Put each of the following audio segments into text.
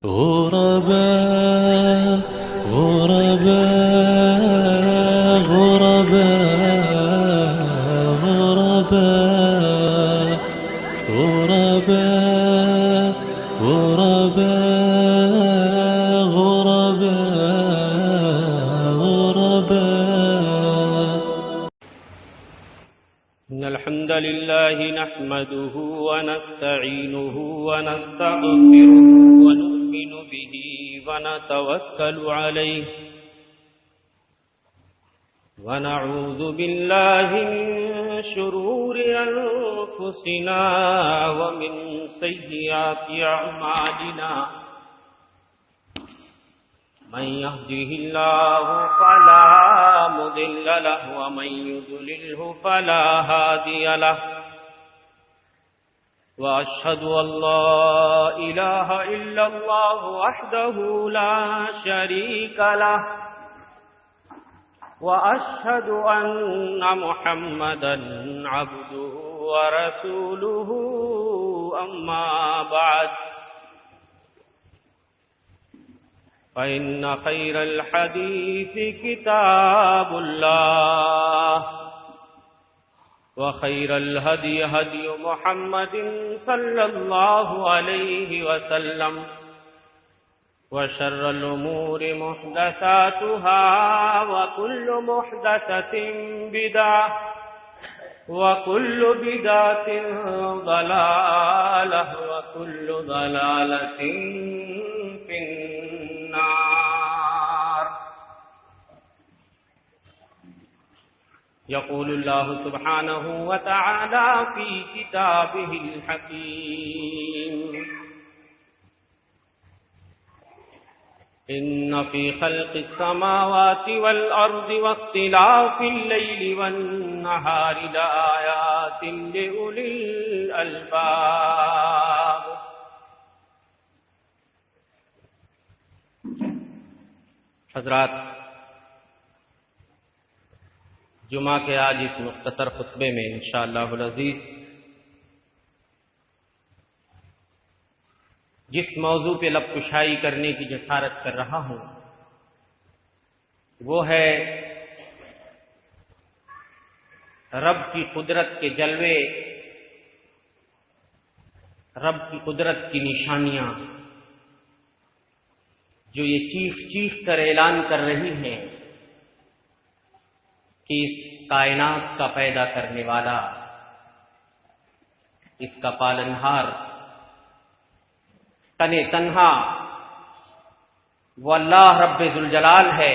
غرباء غرباء غرباء غرباء غرباء غرباء غرباء غرباء. إن الحمد لله نحمده ونستعينه ونستغفره ونؤمن به ونتوكل عليه ونعوذ بالله من شرور أنفسنا ومن سيئات أعمالنا من يهده الله فلا مضل له ومن يضلله فلا هادي له وأشهد أن لا إله إلا الله وحده لا شريك له وأشهد أن محمدا عبده ورسوله أما بعد فإن خير الحديث كتاب الله وخير الهدي هدي محمد صلى الله عليه وسلم وشر الأمور محدثاتها وكل محدثة بدعة وكل بدعة ضلالة وكل ضلالة في النار. يقول الله سبحانه وتعالى في كتابه الحكيم إن في خلق السماوات والأرض واختلاف الليل والنهار لآيات لأولي الألباب. حضرات، جمعہ کے آج اس مختصر خطبے میں انشاءاللہ العزیز جس موضوع پہ لب کشائی کرنے کی جسارت کر رہا ہوں وہ ہے رب کی قدرت کے جلوے، رب کی قدرت کی نشانیاں جو یہ چیخ چیخ کر اعلان کر رہی ہیں کہ اس کائنات کا پیدا کرنے والا، اس کا پالنہار تنے تنہا وہ اللہ رب ذوالجلال ہے،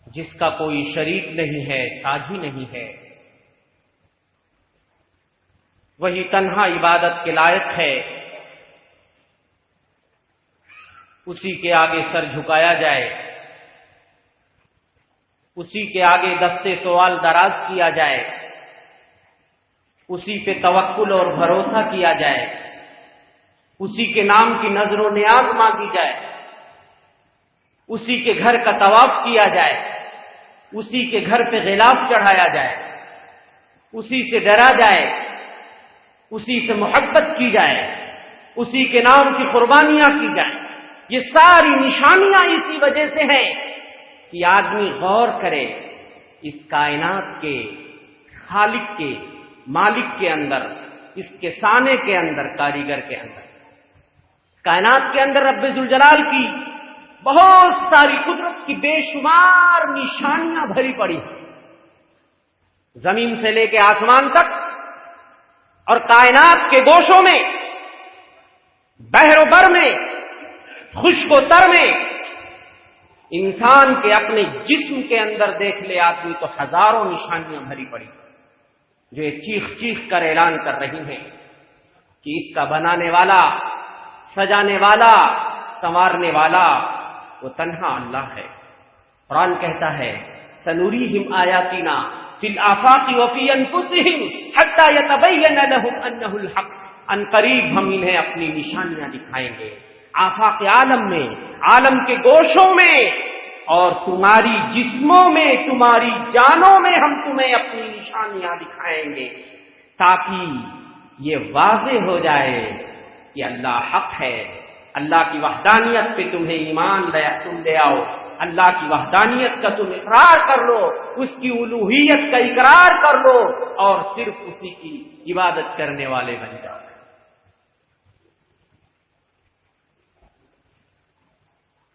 جس کا کوئی شریک نہیں ہے، ساجھی نہیں ہے. وہی تنہا عبادت کے لائق ہے، اسی کے آگے سر جھکایا جائے، اسی کے آگے دستے سوال دراز کیا جائے، اسی پہ توکل اور بھروسہ کیا جائے، اسی کے نام کی نظر و نیاز مانگی جائے، اسی کے گھر کا طواف کیا جائے، اسی کے گھر پہ غلاف چڑھایا جائے، اسی سے ڈرا جائے، اسی سے محبت کی جائے، اسی کے نام کی قربانیاں کی جائیں. یہ ساری نشانیاں اسی وجہ سے ہیں کہ آدمی غور کرے اس کائنات کے خالق کے، مالک کے اندر، اس کے صانع کے اندر، کاریگر کے اندر. کائنات کے اندر رب ذوالجلال کی بہت ساری قدرت کی بے شمار نشانیاں بھری پڑی ہیں، زمین سے لے کے آسمان تک اور کائنات کے گوشوں میں، بحر و بر میں، خشک و تر میں. انسان کے اپنے جسم کے اندر دیکھ لے آدمی تو ہزاروں نشانیاں بھری پڑی جو یہ چیخ چیخ کر اعلان کر رہی ہیں کہ اس کا بنانے والا، سجانے والا، سنوارنے والا وہ تنہا اللہ ہے. قرآن کہتا ہے سنوریہم آیاتنا فی الآفاق وفی انفسہم حتی یتبین لہم انہ الحق. ان قریب ہم انہیں اپنی نشانیاں دکھائیں گے آفاق عالم میں، عالم کے گوشوں میں، اور تمہاری جسموں میں، تمہاری جانوں میں ہم تمہیں اپنی نشانیاں دکھائیں گے تاکہ یہ واضح ہو جائے کہ اللہ حق ہے اللہ کی وحدانیت پہ تمہیں ایمان تم لے آؤ، اللہ کی وحدانیت کا تم اقرار کر لو، اس کی الوہیت کا اقرار کر لو اور صرف اسی کی عبادت کرنے والے بن جاؤ۔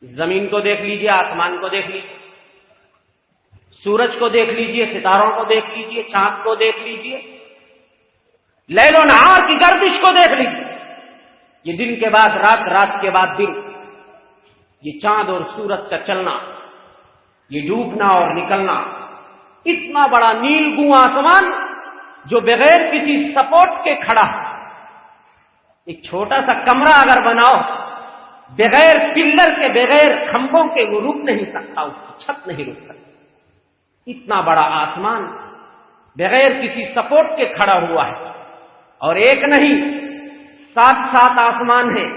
زمین کو دیکھ لیجئے، آسمان کو دیکھ لیجئے، سورج کو دیکھ لیجئے، ستاروں کو دیکھ لیجئے، چاند کو دیکھ لیجئے، لیل و نہار کی گردش کو دیکھ لیجئے، یہ دن کے بعد رات، رات کے بعد دن، یہ چاند اور سورج کا چلنا، یہ ڈوبنا اور نکلنا، اتنا بڑا نیلگوں آسمان جو بغیر کسی سپورٹ کے کھڑا ہے۔ ایک چھوٹا سا کمرہ اگر بناؤ، بغیر پلر کے، بغیر کھمبوں کے وہ رک نہیں سکتا، اس کی چھت نہیں رک سکتی۔ اتنا بڑا آسمان بغیر کسی سپورٹ کے کھڑا ہوا ہے، اور ایک نہیں 7 آسمان ہیں،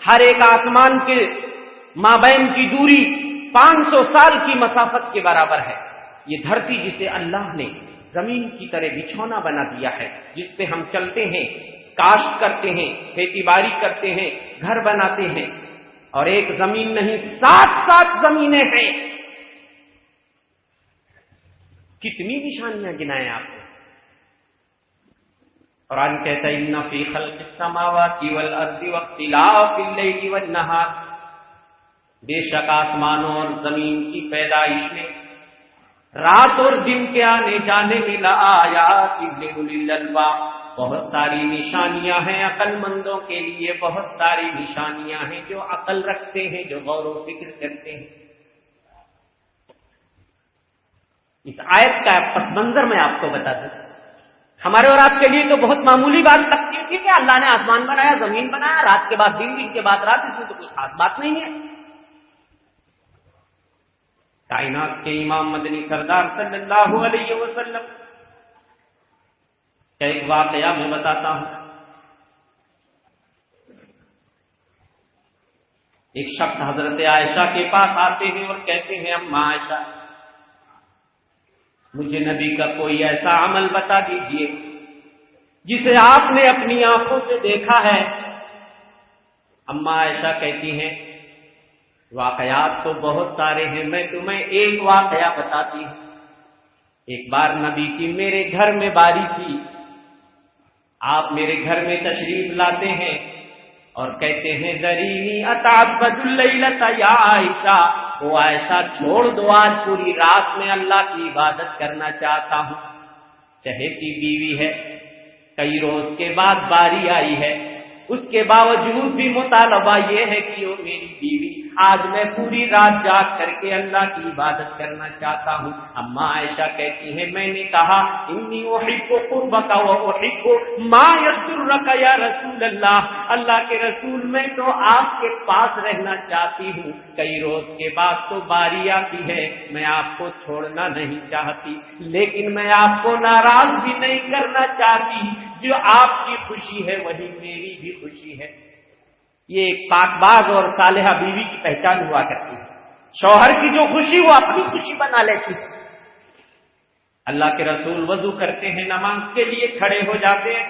ہر ایک آسمان کے مابین کی دوری 500 سال کی مسافت کے برابر ہے۔ یہ دھرتی جسے اللہ نے زمین کی طرح بچھونا بنا دیا ہے، جس پہ ہم چلتے ہیں، کاشت کرتے ہیں، کھیتی باڑی کرتے ہیں، گھر بناتے ہیں، اور ایک زمین نہیں 7 زمینیں ہیں۔ کتنی نشانیاں گنائیں آپ نے۔ قرآن کہتا ہے ان فی خلق السماوات والارض واختلاف اللیل والنہار، بے شک آسمانوں اور زمین کی پیدائش میں، رات اور دن کے آنے جانے میں لآیات لأولی الالباب، بہت ساری نشانیاں ہیں عقل مندوں کے لیے، بہت ساری نشانیاں ہیں جو عقل رکھتے ہیں، جو غور و فکر کرتے ہیں۔ اس آیت کا پس منظر میں آپ کو بتا دوں، ہمارے اور آپ کے لیے تو بہت معمولی بات لگتی ہے کہ اللہ نے آسمان بنایا، زمین بنایا، رات کے بعد دن، دن کے بعد رات، اس میں تو کوئی خاص بات نہیں ہے۔ کائنات کے امام مدنی سردار صلی اللہ علیہ وسلم کا ایک واقعہ میں بتاتا ہوں۔ ایک شخص حضرت عائشہ کے پاس آتے ہیں اور کہتے ہیں اما عائشہ، مجھے نبی کا کوئی ایسا عمل بتا دیجئے جسے آپ نے اپنی آنکھوں سے دیکھا ہے۔ اما عائشہ کہتی ہیں واقعات تو بہت سارے ہیں، میں تمہیں ایک واقعہ بتاتی ہوں۔ ایک بار نبی کی میرے گھر میں باری تھی، آپ میرے گھر میں تشریف لاتے ہیں اور کہتے ہیں ذرینی اتعبد اللیلۃ یا عائشہ، وہ عائشہ چھوڑ دو، آج پوری رات میں اللہ کی عبادت کرنا چاہتا ہوں۔ چہیتی بیوی ہے، کئی روز کے بعد باری آئی ہے، اس کے باوجود بھی مطالبہ یہ ہے کہ وہ میری بیوی، آج میں پوری رات جاگ کر کے اللہ کی عبادت کرنا چاہتا ہوں۔ اما عائشہ کہتی ہیں میں نے کہا انی احب قربک و احب ما یسرک یا رسول اللہ، اللہ کے رسول میں تو آپ کے پاس رہنا چاہتی ہوں، کئی روز کے بعد تو باری آتی ہے، میں آپ کو چھوڑنا نہیں چاہتی، لیکن میں آپ کو ناراض بھی نہیں کرنا چاہتی، جو آپ کی خوشی ہے وہی میری بھی خوشی ہے۔ یہ ایک پاک باز اور صالحہ بیوی کی پہچان ہوا کرتی ہے، شوہر کی جو خوشی وہ اپنی خوشی بنا لیتی ہے۔ اللہ کے رسول وضو کرتے ہیں، نماز کے لیے کھڑے ہو جاتے ہیں،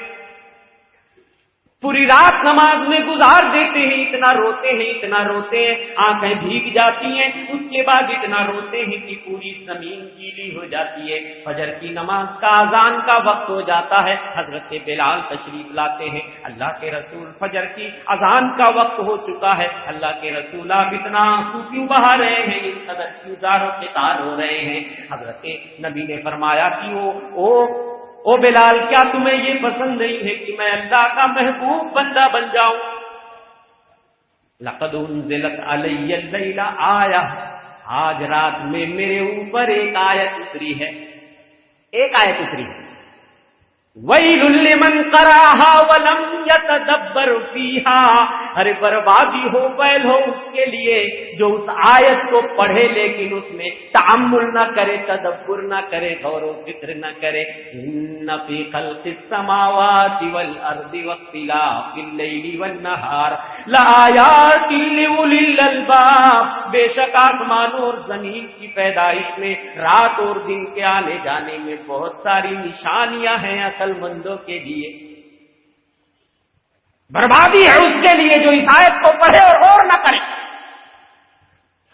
پوری رات نماز میں گزار دیتے ہیں، اتنا روتے ہیں، اتنا روتے ہیں، آنکھیں بھیگ جاتی ہیں، اس کے بعد اتنا روتے ہیں کہ پوری زمین گیلی ہو جاتی ہے۔ فجر کی نماز کا اذان کا وقت ہو جاتا ہے، حضرت بلال تشریف لاتے ہیں، اللہ کے رسول فجر کی اذان کا وقت ہو چکا ہے، اللہ کے رسول آپ اتنا آنسو کیوں بہا رہے ہیں، اس قدر کیوں زار و قطار ہو رہے ہیں؟ حضرت نبی نے فرمایا کہ او بلال، کیا تمہیں یہ پسند نہیں ہے کہ میں اللہ کا محبوب بندہ بن جاؤں؟ لقد انزلت علی اللیل آیہ، آج رات میں میرے اوپر ایک آیت اتری ہے، ایک آیت اتری ہے، ویل لمن قرأها ولم یتدبر فیہا، ارے بربادی ہو، ویل ہو اس کے لیے جو اس آیت کو پڑھے لیکن اس میں تأمل نہ کرے، تدبر نہ کرے، غور و فکر نہ کرے۔ ان فی خلق السماوات والارض واختلاف اللیل والنہار لآیات لأولی الالباب، بے شک آسمانوں اور زمین کی پیدائش میں، رات اور دن کے آنے جانے میں بہت ساری نشانیاں ہیں عقل مندوں کے لیے۔ بربادی ہے اس کے لیے جو اس آیت کو پڑھے اور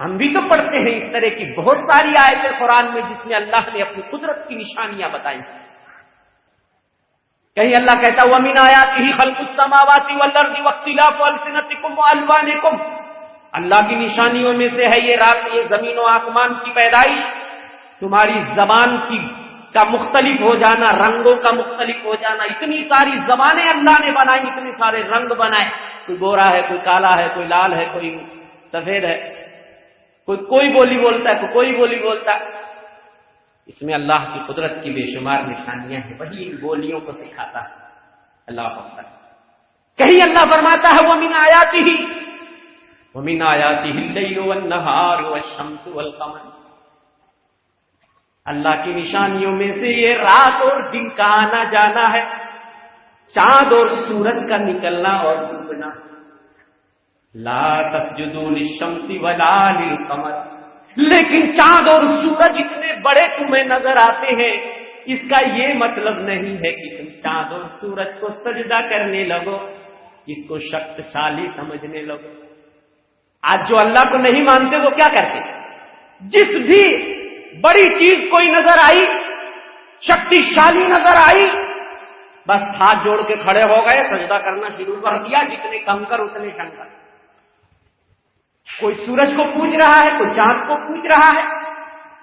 ہم بھی تو پڑھتے ہیں اس طرح کی بہت ساری آیتیں قرآن میں جس میں اللہ نے اپنی قدرت کی نشانیاں بتائی. کہیں اللہ کہتا وَمِنْ آیَاتِهِ خَلْقُ السَّمَاوَاتِ وَالْأَرْضِ وَاخْتِلَافُ أَلْسِنَتِكُمْ وَأَلْوَانِكُمْ. اللہ کی نشانیوں میں سے ہے یہ رات یہ زمین و آسمان کی پیدائش، تمہاری زبان کا مختلف ہو جانا، رنگوں کا مختلف ہو جانا. اتنی ساری زبانیں اللہ نے بنائی، اتنے سارے رنگ بنائے، کوئی گورا ہے، کوئی کالا ہے، کوئی لال ہے، کوئی سفید ہے، کوئی بولی بولتا ہے، کوئی بولی بولتا ہے. اس میں اللہ کی قدرت کی بے شمار نشانیاں ہیں، وہی ان بولیوں کو سکھاتا ہے. اللہ اکبر. کہیں اللہ فرماتا ہے وَمِنْ آیَاتِهِ اللَّيْلُ وَالنَّهَارُ وَالشَّمْسُ وَالْقَمَرُ. اللہ کی نشانیوں میں سے یہ رات اور دن کا آنا جانا ہے، چاند اور سورج کا نکلنا اور ڈوبنا. لا تسجدوا للشمس ولا للقمر. لیکن چاند اور سورج اتنے بڑے تمہیں نظر آتے ہیں، اس کا یہ مطلب نہیں ہے کہ تم چاند اور سورج کو سجدہ کرنے لگو، اس کو شکتشالی سمجھنے لگو. آج جو اللہ کو نہیں مانتے وہ کیا کرتے؟ جس بھی بڑی چیز کوئی نظر آئی، شکتیشالی نظر آئی، بس ہاتھ جوڑ کے کھڑے ہو گئے، سجدہ کرنا شروع کر دیا. جتنے کنکر اتنے شنکر. کوئی سورج کو پوج رہا ہے، کوئی چاند کو پوج رہا ہے،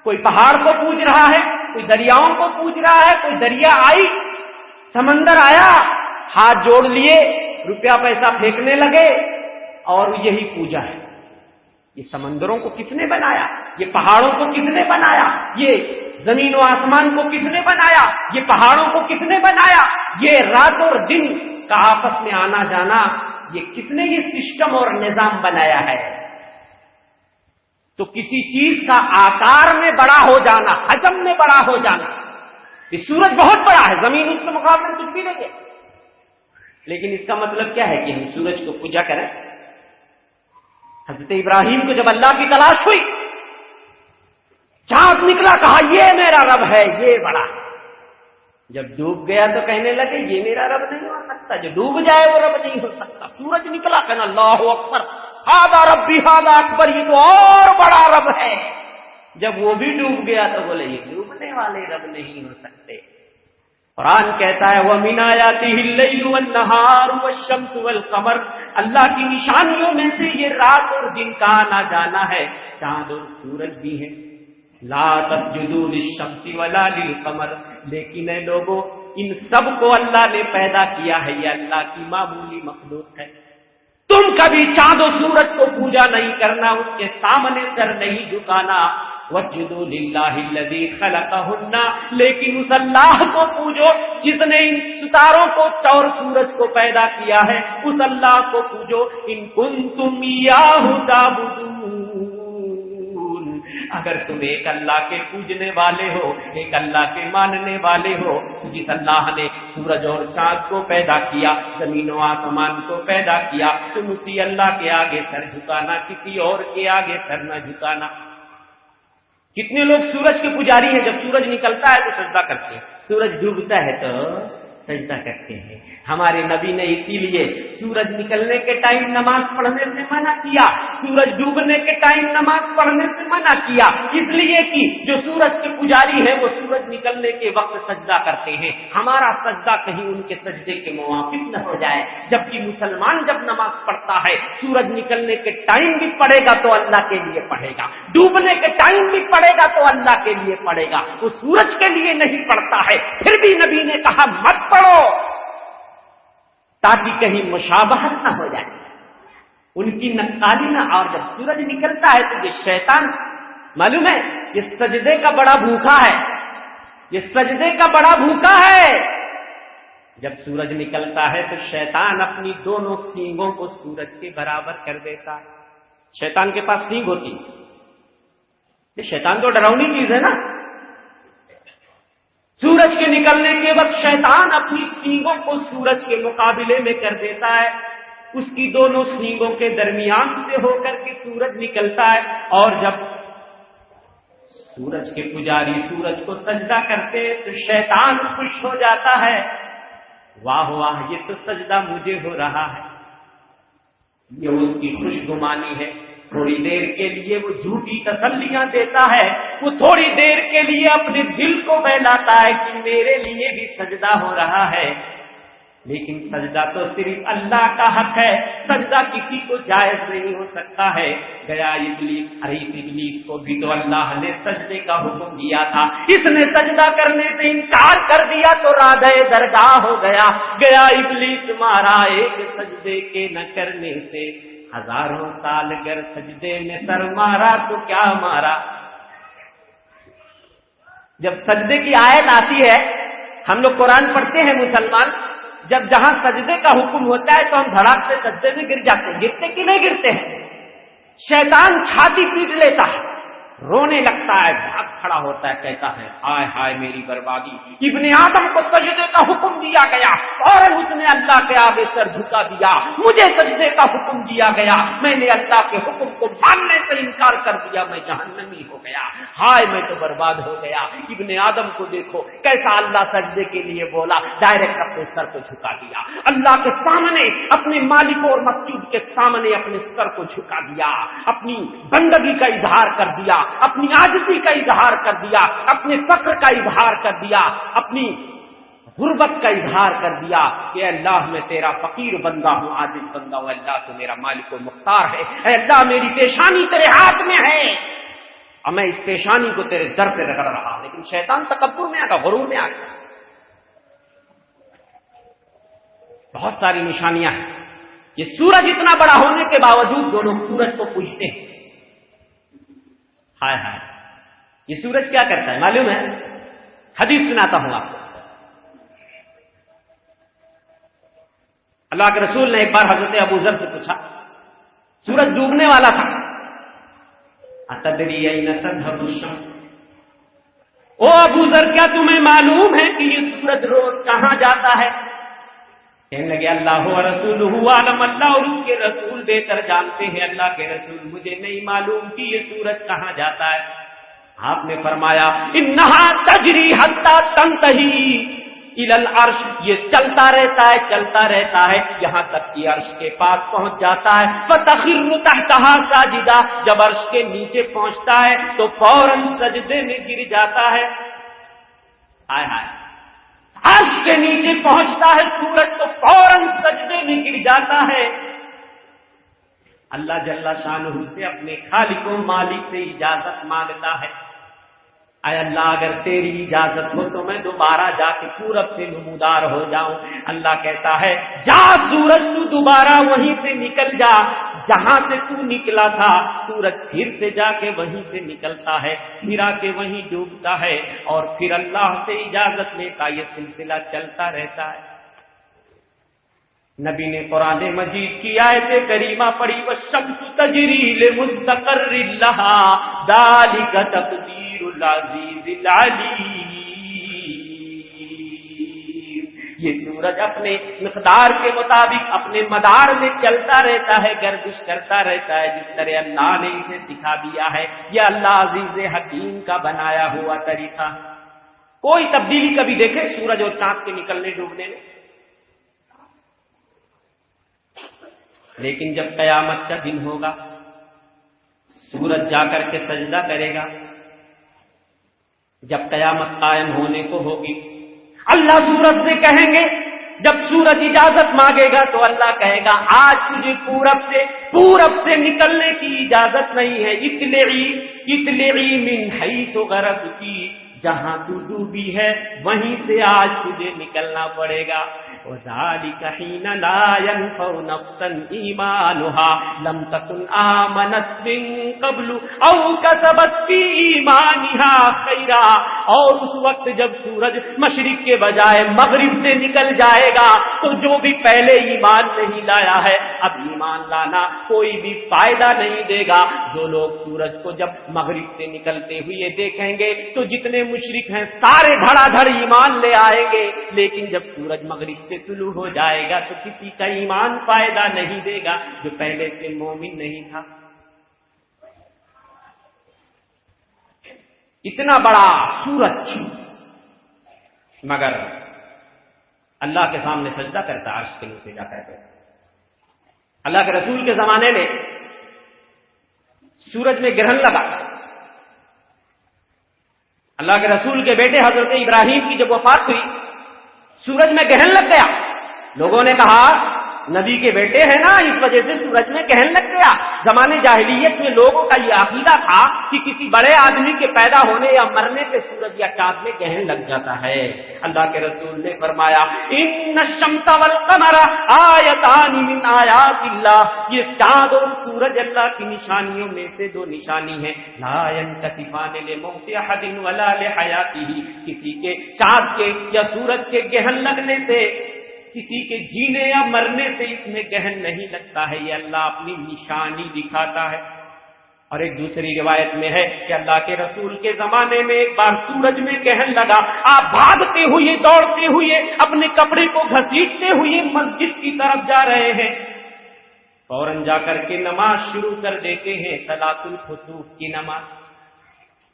کوئی پہاڑ کو پوج رہا ہے، کوئی دریاؤں کو پوج رہا ہے. کوئی دریا آئی، سمندر آیا، ہاتھ جوڑ لیے، روپیہ پیسہ پھینکنے لگے اور یہی پوجا ہے. یہ سمندروں کو کس نے بنایا؟ یہ پہاڑوں کو کس نے بنایا؟ یہ زمین و آسمان کو کس نے بنایا؟ یہ پہاڑوں کو کس نے بنایا؟ یہ رات اور دن کا آپس میں آنا جانا، یہ کس نے یہ سسٹم اور نظام بنایا ہے؟ تو کسی چیز کا آکار میں بڑا ہو جانا، حجم میں بڑا ہو جانا. یہ سورج بہت بڑا ہے، زمین اس کے مقابلے میں کچھ بھی نہیں ہے، لیکن اس کا مطلب کیا ہے کہ ہم سورج کو پوجا کریں؟ حضرت ابراہیم کو جب اللہ کی تلاش ہوئی، چاند نکلا، کہا یہ میرا رب ہے، یہ بڑا ہے. جب ڈوب گیا تو کہنے لگے یہ میرا رب نہیں ہو سکتا، جو ڈوب جائے وہ رب نہیں ہو سکتا. سورج نکلا، کہنا اللہ اکبر، ہذا ربی ہذا اکبر، یہ تو اور بڑا رب ہے. جب وہ بھی ڈوب گیا تو بولے یہ ڈوبنے والے رب نہیں ہو سکتے. قرآن کہتا ہے وَمِنْ آیَاتِهِ اللَّيْلُ وَالنَّهَارُ وَالشَّمْسُ وَالْقَمَرُ. اللہ کی نشانیوں میں سے یہ رات اور دن کا آنا جانا ہے، چاند اور سورج بھی ہیں. لا تسجدوا للشمس ولا للقمر. لیکن اے لوگوں، ان سب کو اللہ نے پیدا کیا ہے، یہ اللہ کی معمولی مخلوق ہے. تم کبھی چاند و سورج کو پوجا نہیں کرنا، اس کے سامنے سر نہیں جھکانا. وَاسْجُدُوا لِلَّهِ الَّذِي خَلَقَهُنَّ. لیکن اس اللہ کو پوجو جس نے ان ستاروں کو اور سورج کو پیدا کیا ہے، اس اللہ کو پوجو. إِن كُنتُمْ إِيَّاهُ تَعْبُدُونَ. اگر تم ایک اللہ کے پوجنے والے ہو، ایک اللہ کے ماننے والے ہو، جس اللہ نے سورج اور چاند کو پیدا کیا، زمین و آسمان کو پیدا کیا، تم اسی اللہ کے آگے سر جھکانا، کسی اور کے آگے سر نہ جھکانا. کتنے لوگ سورج کے پجاری ہیں، جب سورج نکلتا ہے تو سجدہ کرتے ہیں، سورج ڈوبتا ہے تو سجدہ کرتے ہیں. ہمارے نبی نے اسی لیے سورج نکلنے کے ٹائم نماز پڑھنے سے منع کیا، سورج ڈوبنے کے ٹائم نماز پڑھنے سے منع کیا، اس لیے کہ جو سورج کے پجاری ہیں وہ سورج نکلنے کے وقت سجدہ کرتے ہیں. ہمارا سجدہ کہیں ان کے سجدے کے موافق نہ ہو جائے. جبکہ مسلمان جب نماز پڑھتا ہے، سورج نکلنے کے ٹائم بھی پڑھے گا تو اللہ کے لیے پڑھے گا، ڈوبنے کے ٹائم بھی پڑھے گا تو اللہ کے لیے پڑھے گا. وہ سورج کے لیے نہیں پڑھتا ہے، پھر بھی نبی نے کہا مت پڑھو تاکہ کہیں مشابہت نہ ہو جائے، ان کی نقالی نہ. اور جب سورج نکلتا ہے تو یہ شیطان معلوم ہے یہ سجدے کا بڑا بھوکا ہے، یہ سجدے کا بڑا بھوکا ہے. جب سورج نکلتا ہے تو شیطان اپنی دونوں سینگوں کو سورج کے برابر کر دیتا ہے. شیطان کے پاس سینگ ہوتی ہے، یہ شیطان تو ڈراؤنی چیز ہے نا. سورج کے نکلنے کے وقت شیطان اپنی سینگوں کو سورج کے مقابلے میں کر دیتا ہے، اس کی دونوں سینگوں کے درمیان سے ہو کر کے سورج نکلتا ہے. اور جب سورج کے پجاری سورج کو سجدہ کرتے ہیں تو شیطان خوش ہو جاتا ہے، واہ واہ یہ تو سجدہ مجھے ہو رہا ہے. یہ اس کی خوش گمانی ہے. تھوڑی دیر کے لیے وہ جھوٹی تسلیاں دیتا ہے، وہ تھوڑی دیر کے لیے اپنے دل کو بہلاتا ہے کہ میرے لیے بھی سجدہ ہو رہا ہے، لیکن سجدہ تو صرف اللہ کا حق ہے، سجدہ کسی کو جائز نہیں ہو سکتا ہے۔ گیا ابلیس، ارے ابلیس کو بھی تو اللہ نے سجدے کا حکم دیا تھا، اس نے سجدہ کرنے سے انکار کر دیا تو رادہ درگاہ ہو گیا۔ گیا ابلیس مارا ایک سجدے کے نہ کرنے سے، ہزاروں سال اگر سجدے میں سر مارا تو کیا مارا۔ جب سجدے کی آیت آتی ہے، ہم لوگ قرآن پڑھتے ہیں مسلمان، جب جہاں سجدے کا حکم ہوتا ہے تو ہم دھڑاک سے سجدے میں گر جاتے ہیں، گرتے کہ نہیں گرتے ہیں؟ شیطان چھاتی پیٹ لیتا ہے، رونے لگتا ہے، بھاگ کھڑا ہوتا ہے، کہتا ہے ہائے ہائے میری بربادی، ابن آدم کو سجدے کا حکم دیا گیا، فوراً اس نے اللہ کے آگے سر جھکا دیا، مجھے سجدے کا حکم دیا گیا، میں نے اللہ کے حکم کو ماننے سے انکار کر دیا، میں جہنمی ہو گیا، ہائے میں تو برباد ہو گیا۔ ابن آدم کو دیکھو کیسا اللہ سجدے کے لیے بولا، ڈائریکٹ اپنے سر کو جھکا دیا، اللہ کے سامنے، اپنے مالک اور مقصود کے سامنے اپنے سر کو جھکا دیا، اپنی بندگی کا اظہار کر دیا، اپنی عاجزی کا اظہار کر دیا، اپنے فقر کا اظہار کر دیا، اپنی غربت کا اظہار کر دیا کہ اللہ میں تیرا فقیر بندہ ہوں، عاجز بندہ ہوں، اللہ تو میرا مالک و مختار ہے، اے اللہ میری پیشانی تیرے ہاتھ میں ہے اور میں اس پیشانی کو تیرے در پہ رگڑ رہا ہوں۔ لیکن شیطان تکبر میں آ گیا، غرور میں آ گیا۔ بہت ساری نشانیاں ہیں، یہ سورج اتنا بڑا ہونے کے باوجود دونوں سورج کو پوجتے ہیں۔ ہائے ہائے، یہ سورج کیا کرتا ہے معلوم ہے؟ حدیث سناتا ہوں آپ کو۔ اللہ کے رسول نے ایک بار حضرت ابو ذر سے پوچھا، سورج ڈوبنے والا تھا، اتدری این تذهب الشمس، او ابو ذر کیا تمہیں معلوم ہے کہ یہ سورج روز کہاں جاتا ہے؟ کہنے لگے اللہ و رسولہ عالم، اللہ اور اس کے رسول بہتر جانتے ہیں، اللہ کے رسول مجھے نہیں معلوم کہ یہ سورج کہاں جاتا ہے۔ آپ نے فرمایا انہا تجری حتی تنتہی الی العرش، یہ چلتا رہتا ہے یہاں تک کہ عرش کے پاس پہنچ جاتا ہے، فتخر تحتہا ساجدہ، جب عرش کے نیچے پہنچتا ہے تو فوراً سجدے میں گر جاتا ہے۔ ہائے ہائے، عرش کے نیچے پہنچتا ہے سورج تو فوراً سجدے میں گر جاتا ہے۔ اللہ جل شانہ سے اپنے خالق و مالک سے اجازت مانگتا ہے، اے اللہ اگر تیری اجازت ہو تو میں دوبارہ جا کے پورب سے نمودار ہو جاؤں۔ اللہ کہتا ہے جا سورج تو دوبارہ وہیں سے نکل جا جہاں سے تو نکلا تھا۔ سورج پھر سے جا کے وہیں سے نکلتا ہے، پھر آ کے وہیں ڈوبتا ہے اور پھر اللہ سے اجازت لیتا، یہ سلسلہ چلتا رہتا ہے۔ نبی نے قرآن مجید کی آیت کریمہ پڑھی، والشمس تجری لمستقر لها ذلک تقدیر العزیز العلیم۔ یہ سورج اپنے مقدار کے مطابق اپنے مدار میں چلتا رہتا ہے، گردش کرتا رہتا ہے، جس طرح اللہ نے اسے سکھا دیا ہے۔ یہ اللہ عزیز حکیم کا بنایا ہوا طریقہ۔ کوئی تبدیلی کبھی دیکھے سورج اور چاند کے نکلنے ڈوبنے میں؟ لیکن جب قیامت کا دن ہوگا، سورج جا کر کے سجدہ کرے گا، جب قیامت قائم ہونے کو ہوگی، اللہ سورج سے کہیں گے، جب سورج اجازت مانگے گا تو اللہ کہے گا آج تجھے پورب سے نکلنے کی اجازت نہیں ہے، اطلعی من حیث غربتی، جہاں تو ڈوبی ہے وہیں سے آج تجھے نکلنا پڑے گا۔ وَذَلِكَ حِينَ لَا يَنفَعُ نَفْسًا إِيمَانُهَا لَمْ تَكُنْ آمَنَتْ مِن قَبْلُ أَوْ كَسَبَتْ فِي إِيمَانِهَا خَيْرًا، اور اس وقت جب سورج مشرق کے بجائے مغرب سے نکل جائے گا تو جو بھی پہلے ایمان نہیں لایا ہے اب ایمان لانا کوئی بھی فائدہ نہیں دے گا۔ جو لوگ سورج کو جب مغرب سے نکلتے ہوئے دیکھیں گے تو جتنے مشرک ہیں سارے دھڑا دھڑ ایمان لے آئیں گے، لیکن جب سورج مغرب سے طلوع ہو جائے گا تو کسی کا ایمان فائدہ نہیں دے گا جو پہلے سے مومن نہیں تھا۔ اتنا بڑا سورج مگر اللہ کے سامنے سجدہ کرتا ہے، عرش کے نیچے جا کر کے۔ اللہ کے رسول کے زمانے میں سورج میں گرہن لگا. اللہ کے رسول کے بیٹے حضرت ابراہیم کی جب وفات ہوئی سورج میں گرہن لگ گیا. لوگوں نے کہا نبی کے بیٹے ہیں نا اس وجہ سے سورج میں گرہن لگ گیا. زمانے جاہلیت میں لوگوں کا یہ عقیدہ تھا کہ کسی بڑے آدمی کے پیدا ہونے یا مرنے پہ سورج یا چاند میں گرہن لگ جاتا ہے. اللہ کے رسول نے فرمایا ان الشمس والقمر آیتان من آیات اللہ، یہ چاند اور سورج اللہ کی نشانیوں میں سے دو نشانی ہیں. لا ينكسفان لموت احد ولا لحیاتہ، کسی کے چاند کے یا سورج کے گرہن لگنے سے کسی کے جینے یا مرنے سے اس میں گہن نہیں لگتا ہے. یہ اللہ اپنی نشانی دکھاتا ہے. اور ایک دوسری روایت میں ہے کہ اللہ کے رسول کے زمانے میں ایک بار سورج میں گہن لگا. آپ بھاگتے ہوئے دوڑتے ہوئے اپنے کپڑے کو گھسیٹتے ہوئے مسجد کی طرف جا رہے ہیں. فوراً جا کر کے نماز شروع کر دیتے ہیں، صلاۃ الخسوف کی نماز.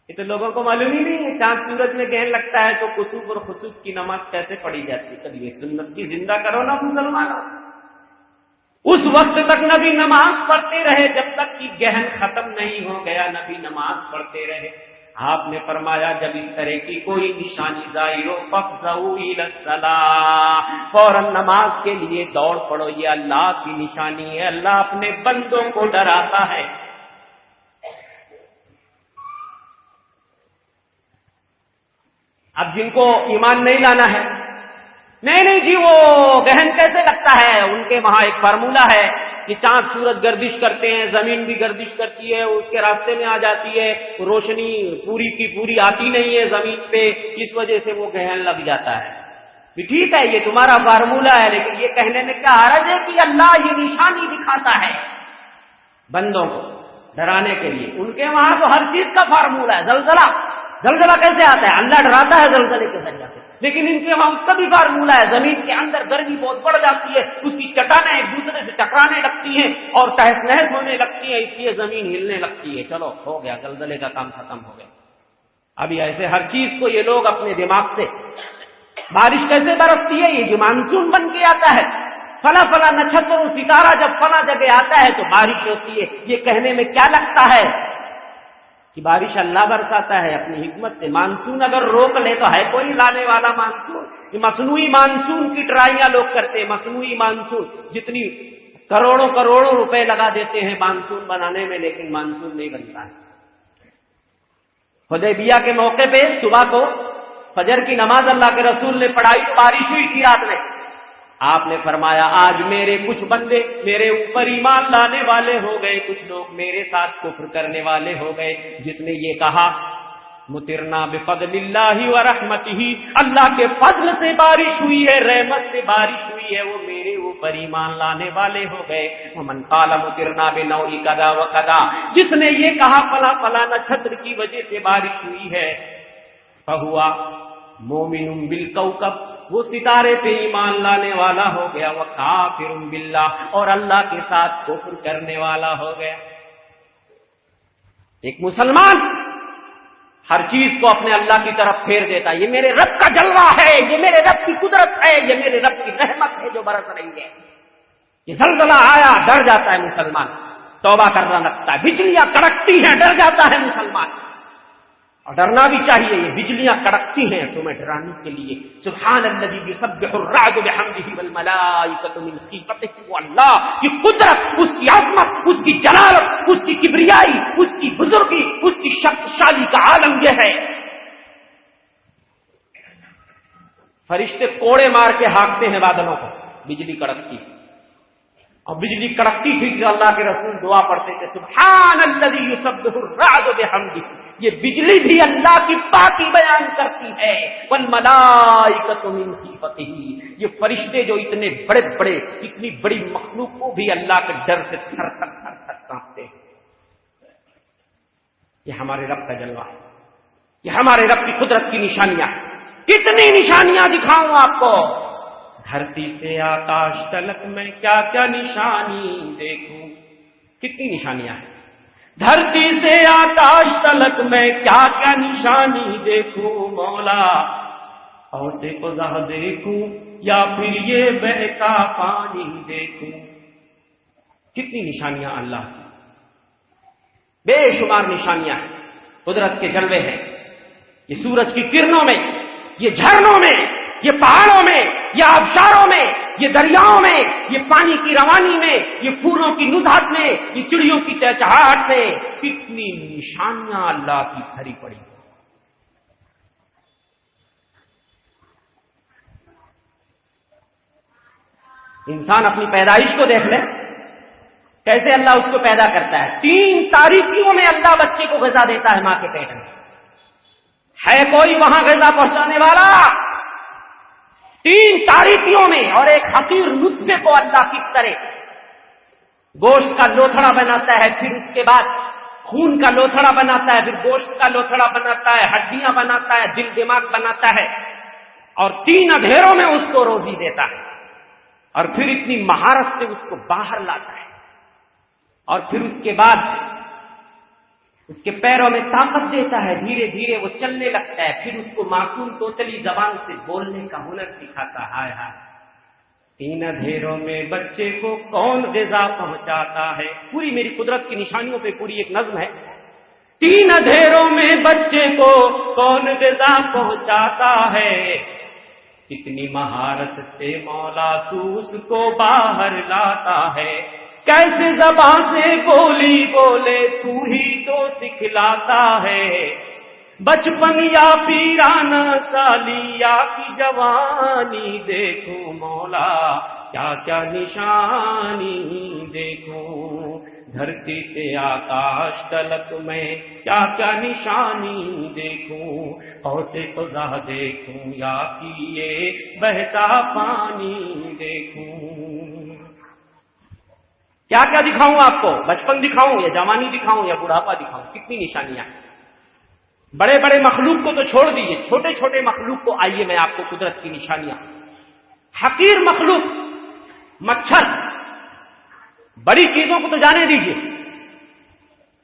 یہ تو لوگوں کو معلوم ہی نہیں ہے چاند سورج میں گہن لگتا ہے تو کسوف اور خسوف کی نماز کیسے پڑھی جاتی ہے. کبھی یہ سنت کی زندہ کرو نا مسلمانوں. اس وقت تک نبی نماز پڑھتے رہے جب تک کہ گہن ختم نہیں ہو گیا. نبی نماز پڑھتے رہے. آپ نے فرمایا جب اس طرح کی کوئی نشانی ظاہر ہو فافزعوا الی الصلاۃ، فوراً نماز کے لیے دوڑ پڑو. یہ اللہ کی نشانی ہے. اللہ اپنے بندوں کو ڈراتا ہے. اب جن کو ایمان نہیں لانا ہے، نہیں جی وہ گہن کیسے لگتا ہے، ان کے وہاں ایک فارمولہ ہے کہ چاند سورج گردش کرتے ہیں، زمین بھی گردش کرتی ہے، اس کے راستے میں آ جاتی ہے، روشنی پوری کی پوری آتی نہیں ہے زمین پہ، اس وجہ سے وہ گہن لگ جاتا ہے. ٹھیک ہے یہ تمہارا فارمولہ ہے، لیکن یہ کہنے میں کیا حرج ہے کہ اللہ یہ نشانی دکھاتا ہے بندوں کو ڈرانے کے لیے. ان کے وہاں تو ہر چیز کا فارمولہ ہے. زلزلہ کیسے آتا ہے؟ اللہ ڈراتا ہے زلزلے کے ذریعے سے. لیکن ان کے وہاں اس کا بھی فارمولہ ہے. زمین کے اندر گرمی بہت بڑھ جاتی ہے، اس کی چٹانیں ایک دوسرے سے ٹکرانے لگتی ہیں اور تہس نہس ہونے لگتی ہیں، اس لیے زمین ہلنے لگتی ہے. چلو ہو گیا، زلزلے کا کام ختم ہو گیا. ابھی ایسے ہر چیز کو یہ لوگ اپنے دماغ سے، بارش کیسے برستی ہے؟ یہ جو مانسون بن کے آتا ہے، فلاں فلاں نچھتر اور ستارہ جب فلاں جگہ آتا ہے تو بارش ہوتی ہے. یہ کہنے میں کیا لگتا ہے کہ بارش اللہ برساتا ہے اپنی حکمت سے. مانسون اگر روک لے تو ہے کوئی لانے والا مانسون؟ یہ مصنوعی مانسون کی ٹرائیاں لوگ کرتے ہیں. مصنوعی مانسون جتنی کروڑوں روپے لگا دیتے ہیں مانسون بنانے میں، لیکن مانسون نہیں بنتا ہے. حدیبیہ کے موقع پہ صبح کو فجر کی نماز اللہ کے رسول نے پڑھائی تو بارش ہوئی تھی رات میں. آپ نے فرمایا آج میرے کچھ بندے میرے اوپر ایمان لانے والے ہو گئے، کچھ لوگ میرے ساتھ کفر کرنے والے ہو گئے. جس نے یہ کہا مطرنا بفضل اللہ ورحمتہ، اللہ کے فضل سے بارش ہوئی ہے، رحمت سے بارش ہوئی ہے، وہ میرے اوپر ایمان لانے والے ہو گئے. ومن قال مطرنا بنوع کذا وکذا، جس نے یہ کہا فلاں فلاں نچھتر کی وجہ سے بارش ہوئی ہے، فہوا مومن بالکوكب، وہ ستارے پہ ایمان لانے والا ہو گیا. وہ کافر باللہ، اور اللہ کے ساتھ کفر کرنے والا ہو گیا. ایک مسلمان ہر چیز کو اپنے اللہ کی طرف پھیر دیتا ہے. یہ میرے رب کا جلوہ ہے، یہ میرے رب کی قدرت ہے، یہ میرے رب کی رحمت ہے جو برس رہی ہے. یہ زلزلہ آیا ڈر جاتا ہے مسلمان، توبہ کرنا لگتا ہے. بجلیاں کڑکتی ہیں ڈر جاتا ہے مسلمان، اور ڈرنا بھی چاہیے. یہ بجلیاں کڑکتی ہیں تمہیں ڈرانے کے لیے. سبحان الذی یسبح الرعد بحمدہ والملائکۃ من خیفتہ، وہ اللہ کی قدرت، اس کی عظمت، اس کی جلالت، اس کی کبریائی، اس کی بزرگی، اس کی شکتشالی کا عالم یہ ہے. فرشتے کوڑے مار کے ہانکتے ہیں بادلوں کو، بجلی کڑکتی، اور بجلی کڑکتی تھی کہ اللہ کے رسول دعا پڑھتے تھے سبحان الذی یسبح الرعد بحمدہ. یہ بجلی بھی اللہ کی پاکی بیان کرتی ہے. والملائکۃ من خیفتہ، یہ فرشتے جو اتنے بڑے بڑے، اتنی بڑی مخلوق کو بھی اللہ کے ڈر سے تھر تھر تھر تھر کانپتے ہیں. یہ ہمارے رب کا جلوہ ہے، یہ ہمارے رب کی قدرت کی نشانیاں. کتنی نشانیاں دکھاؤں آپ کو. دھرتی سے آکاش تلک میں کیا کیا نشانی دیکھوں. کتنی نشانیاں ہیں. دھرتی سے آکاش تلک میں کیا کیا نشانی دیکھوں مولا، اوسے قزح دیکھوں یا پھر یہ بہتا پانی دیکھوں. کتنی نشانیاں اللہ کی. بے شمار نشانیاں ہیں، قدرت کے جلوے ہیں. یہ سورج کی کرنوں میں، یہ جھرنوں میں، یہ پہاڑوں میں، یہ آبشاروں میں، یہ دریاؤں میں، یہ پانی کی روانی میں، یہ پھولوں کی نزہت میں، یہ چڑیوں کی چہچہاہٹ میں کتنی نشانیاں اللہ کی بھری پڑی. انسان اپنی پیدائش کو دیکھ لے، کیسے اللہ اس کو پیدا کرتا ہے. 3 تاریکیوں میں اللہ بچے کو غذا دیتا ہے ماں کے پیٹ میں. ہے کوئی وہاں غذا پہنچانے والا؟ 3 تاریکیوں میں. اور ایک حقیر نطفے کو اللہ کی طرح گوشت کا لوتھڑا بناتا ہے، پھر اس کے بعد خون کا لوتھڑا بناتا ہے، پھر گوشت کا لوتھڑا بناتا ہے، ہڈیاں بناتا ہے، دل دماغ بناتا ہے، اور 3 اندھیروں میں اس کو روزی دیتا ہے. اور پھر اتنی مہارت سے اس کو باہر لاتا ہے، اور پھر اس کے بعد اس کے پیروں میں طاقت دیتا ہے، دھیرے دھیرے وہ چلنے لگتا ہے، پھر اس کو معصوم توتلی زبان سے بولنے کا ہنر سکھاتا ہے. ہائے ہائے، 3 اندھیروں میں بچے کو کون غذا پہنچاتا ہے. پوری میری قدرت کی نشانیوں پہ پوری ایک نظم ہے. 3 اندھیروں میں بچے کو کون غذا پہنچاتا ہے، کتنی مہارت سے مولا تو اس کو باہر لاتا ہے. کیسے زبان سے بولی بولے تو ہی تو سکھلاتا ہے. بچپن یا پیرانہ سالی یا کی جوانی دیکھو مولا کیا کیا نشانی دیکھوں. دھرتی سے آکاش تلک میں کیا کیا نشانی دیکھوں. قوسِ قزح دیکھوں یا کیے بہتا پانی دیکھوں. کیا کیا دکھاؤں آپ کو؟ بچپن دکھاؤں یا جوانی دکھاؤں یا بڑھاپا دکھاؤں؟ کتنی نشانیاں ہیں. بڑے بڑے مخلوق کو تو چھوڑ دیجیے، چھوٹے چھوٹے مخلوق کو آئیے میں آپ کو قدرت کی نشانیاں. حقیر مخلوق مچھر، بڑی چیزوں کو تو جانے دیجیے،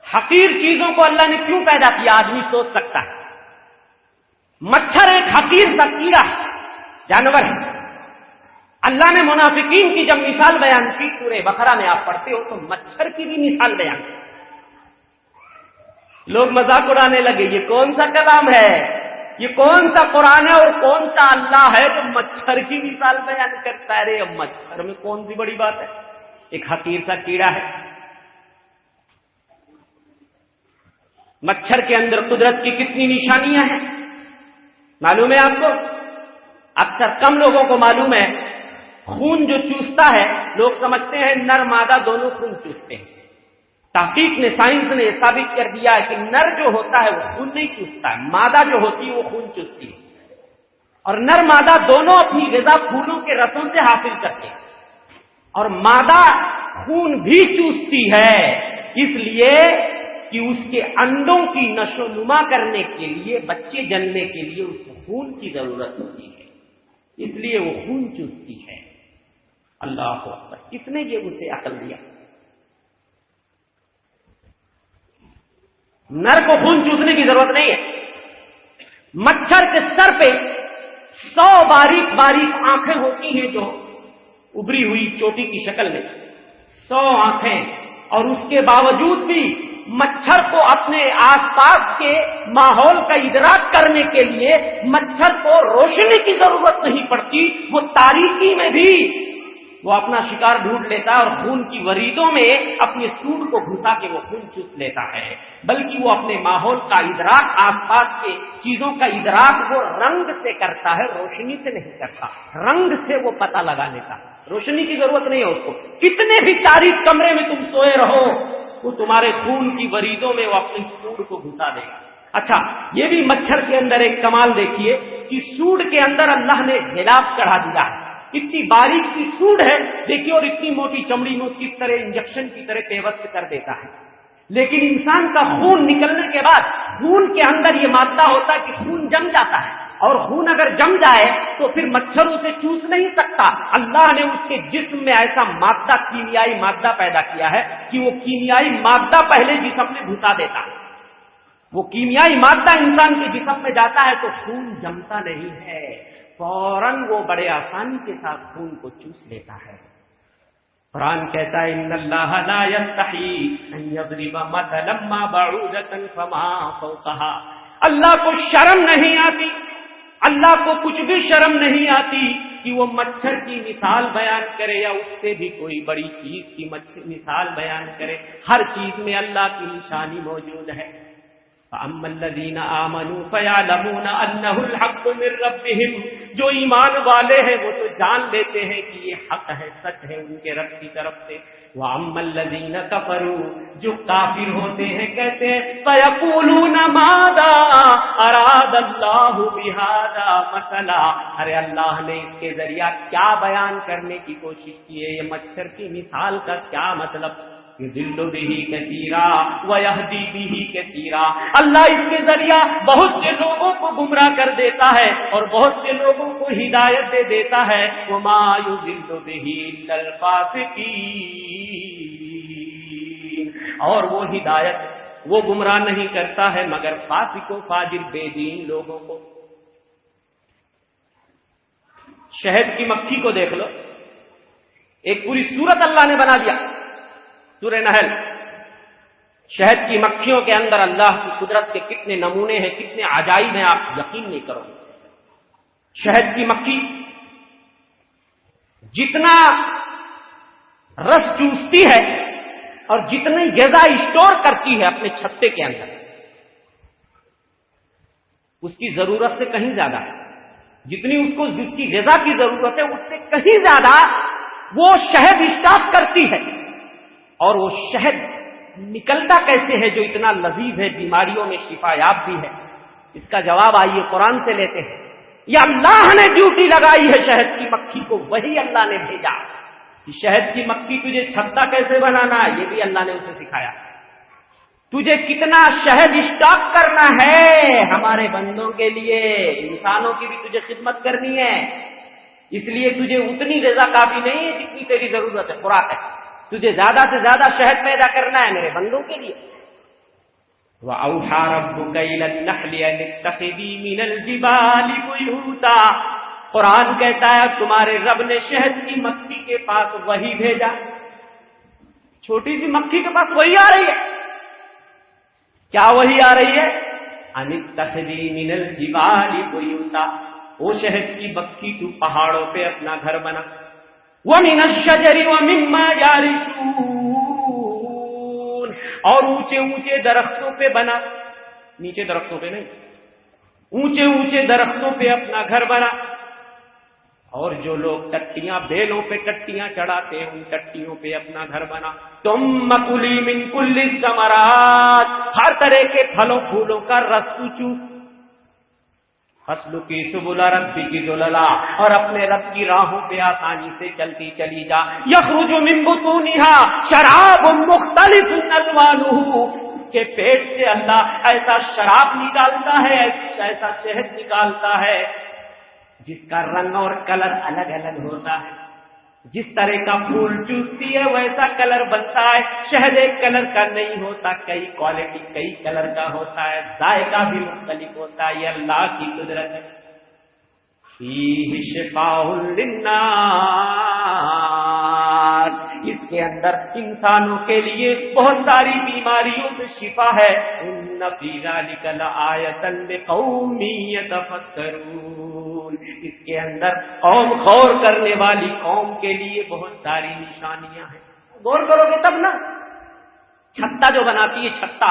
حقیر چیزوں کو اللہ نے کیوں پیدا کیا آدمی سوچ سکتا ہے. مچھر ایک حقیر سا کیڑا ہے، جانور ہے. اللہ نے منافقین کی جب مثال بیان کی سورہ بقرہ میں آپ پڑھتے ہو تو مچھر کی بھی مثال بیان کی. لوگ مذاق اڑانے لگے، یہ کون سا کلام ہے، یہ کون سا قرآن ہے اور کون سا اللہ ہے جو مچھر کی مثال بیان کرتا ہے. ارے اب مچھر میں کون سی بڑی بات ہے، ایک حقیر سا کیڑا ہے. مچھر کے اندر قدرت کی کتنی نشانیاں ہیں معلوم ہے آپ کو؟ اکثر کم لوگوں کو معلوم ہے. خون جو چوستا ہے، لوگ سمجھتے ہیں نر مادہ دونوں خون چوستے ہیں. تحقیق نے، سائنس نے ثابت کر دیا ہے کہ نر جو ہوتا ہے وہ خون نہیں چوستا ہے، مادہ جو ہوتی ہے وہ خون چوستی ہے. اور نر مادہ دونوں اپنی غذا پھولوں کے رسوں سے حاصل کرتے ہیں، اور مادہ خون بھی چوستی ہے، اس لیے کہ اس کے انڈوں کی نشو و نما کرنے کے لیے، بچے جننے کے لیے اس کو خون کی ضرورت ہوتی ہے، اس لیے وہ خون چوستی ہے. اللہ اکبر، کس نے یہ اسے عقل دیا؟ نر کو خون چوسنے کی ضرورت نہیں ہے. مچھر کے سر پہ 100 باریک باریک آنکھیں ہوتی ہیں جو ابری ہوئی چوٹی کی شکل میں 100 آنکھیں، اور اس کے باوجود بھی مچھر کو اپنے آس پاس کے ماحول کا ادراک کرنے کے لیے مچھر کو روشنی کی ضرورت نہیں پڑتی. وہ تاریکی میں بھی وہ اپنا شکار ڈھونڈ لیتا ہے اور خون کی وریدوں میں اپنے سوڑ کو گھسا کے وہ خون چوس لیتا ہے. بلکہ وہ اپنے ماحول کا ادراک، آس پاس کے چیزوں کا ادراک وہ رنگ سے کرتا ہے، روشنی سے نہیں کرتا. رنگ سے وہ پتہ لگا لیتا ہے، روشنی کی ضرورت نہیں ہے اس کو. کتنے بھی تاریک کمرے میں تم سوئے رہو، وہ تمہارے خون کی وریدوں میں وہ اپنی سوڑ کو گھسا دے گا. اچھا، یہ بھی مچھر کے اندر ایک کمال دیکھیے کہ سوڑ کے اندر اللہ نے غلاف چڑھا دیا ہے. اتنی باریک سی سوڑ ہے دیکھیے، اور اتنی موٹی چمڑی میں کس طرح انجیکشن کی طرح پیوست کر دیتا ہے. لیکن انسان کا خون نکلنے کے بعد خون کے اندر یہ مادہ ہوتا ہے کہ خون جم جاتا ہے، اور خون اگر جم جائے تو پھر مچھر اسے چوس نہیں سکتا. اللہ نے اس کے جسم میں ایسا مادہ، کیمیائی مادہ پیدا کیا ہے کہ وہ کیمیائی مادہ پہلے جسم میں گھسا دیتا ہے. وہ کیمیائی مادہ انسان کے جسم میں جاتا ہے تو خون جمتا نہیں ہے، فوراً وہ بڑے آسانی کے ساتھ خون کو چوس لیتا ہے. قرآن کہتا ہے ان اللہ لا یستحی ان یضرب مثلا ما بعوضۃ فما فوقها، اللہ کو شرم نہیں آتی، اللہ کو کچھ بھی شرم نہیں آتی کہ وہ مچھر کی مثال بیان کرے یا اس سے بھی کوئی بڑی چیز کی مثال بیان کرے، ہر چیز میں اللہ کی نشانی موجود ہے۔ فَأَمَّا الَّذِينَ آمَنُوا فَيَعْلَمُونَ أَنَّهُ الْحَقُّ مِنْ رَبِّهِمْ، جو ایمان والے ہیں وہ تو جان لیتے ہیں کہ یہ حق ہے، سچ ہے ان کے رب کی طرف سے۔ وَأَمَّا الَّذِينَ كَفَرُوا، جو کافر ہوتے ہیں کہتے ہیں فَيَقُولُونَ مَاذَا أَرَادَ اللَّهُ بِهَذَا مَثَلًا، ارے اللہ نے اس کے ذریعہ کیا بیان کرنے کی کوشش کی ہے، یہ مچھر کی مثال کا کیا مطلب؟ یضل بہ کثیرا ویہدی بہ کثیرا، اللہ اس کے ذریعہ بہت سے لوگوں کو گمراہ کر دیتا ہے اور بہت سے لوگوں کو ہدایت دے دیتا ہے۔ وما یضل بہ الا الفاسقین، اور وہ ہدایت وہ گمراہ نہیں کرتا ہے مگر فاسق و فاجر بے دین لوگوں کو۔ شہد کی مکھی کو دیکھ لو، ایک پوری سورت اللہ نے بنا دیا، سورہ نحل۔ شہد کی مکھیوں کے اندر اللہ کی قدرت کے کتنے نمونے ہیں، کتنے عجائب ہیں، آپ یقین نہیں کرو گے۔ شہد کی مکھی جتنا رس چوستی ہے اور جتنی غذا اسٹور کرتی ہے اپنے چھتے کے اندر، اس کی ضرورت سے کہیں زیادہ ہے، جتنی اس کو جس کی غذا کی ضرورت ہے اس سے کہیں زیادہ وہ شہد اسٹاک کرتی ہے۔ اور وہ شہد نکلتا کیسے ہے جو اتنا لذیذ ہے، بیماریوں میں شفا یاب بھی ہے؟ اس کا جواب آئیے قرآن سے لیتے ہیں۔ یا اللہ نے ڈیوٹی لگائی ہے شہد کی مکھی کو، وہی اللہ نے بھیجا کہ شہد کی مکھی تجھے چھتا کیسے بنانا ہے یہ بھی اللہ نے اسے سکھایا، تجھے کتنا شہد اسٹاک کرنا ہے ہمارے بندوں کے لیے، انسانوں کی بھی تجھے خدمت کرنی ہے، اس لیے تجھے اتنی غذا کافی نہیں ہے جتنی تیری ضرورت ہے، خوراک ہے، تجھے زیادہ سے زیادہ شہد پیدا کرنا ہے میرے بندوں کے لیے۔ وَأَوْحَى رَبُّكَ إِلَى النَّحْلِ أَنِ اتَّخِذِي مِنَ الْجِبَالِ بُيُوتًا، قرآن کہتا ہے تمہارے رب نے شہد کی مکھی کے پاس وہی بھیجا، چھوٹی سی مکھی کے پاس وہی آ رہی ہے، کیا وہی آ رہی ہے؟ أَنِ اتَّخِذِي مِنَ الْجِبَالِ بُيُوتًا، وہ شہد کی مکھی تو پہاڑوں پہ اپنا گھر بنا، وَمِنَ الشَّجَرِ وَمِمَّا يَعْرِشُونَ، اور اونچے اونچے درختوں پہ بنا، نیچے درختوں پہ نہیں، اونچے اونچے درختوں پہ اپنا گھر بنا، اور جو لوگ ٹٹیاں بیلوں پہ ٹٹیاں چڑھاتے ہیں ان ٹٹیوں پہ اپنا گھر بنا۔ تم کُلی من کل الثمرات، ہر طرح کے پھلوں پھولوں کا رس چوس، فَاسْلُكِي سُبُلَ رَبِّكِ ذُلَلًا، اور اپنے رب کی راہوں پہ آسانی سے چلتی چلی جا، يَخْرُجُ مِن بُطُونِهَا شَرَابٌ مُخْتَلِفٌ أَلْوَانُهُ، اس کے پیٹ سے اللہ ایسا شراب نکالتا ہے، ایسا شہد نکالتا ہے جس کا رنگ اور کلر الگ الگ ہوتا ہے، جس طرح کا پھول چوستی ہے ویسا کلر بنتا ہے، شہد ایک کلر کا نہیں ہوتا، کئی کوالٹی کئی کلر کا ہوتا ہے، ذائقہ بھی مختلف ہوتا ہے، یہ اللہ کی قدرت ہے۔ فیہ شفاء للناس، اس کے اندر انسانوں کے لیے بہت ساری بیماریوں سے شفا ہے۔ ان فی ذلک لآیۃ لقوم یتفکرون، اس کے اندر قوم غور کرنے والی قوم کے لیے بہت ساری نشانیاں ہیں۔ غور کرو گے تب نا، چھتا جو بناتی ہے، چھتا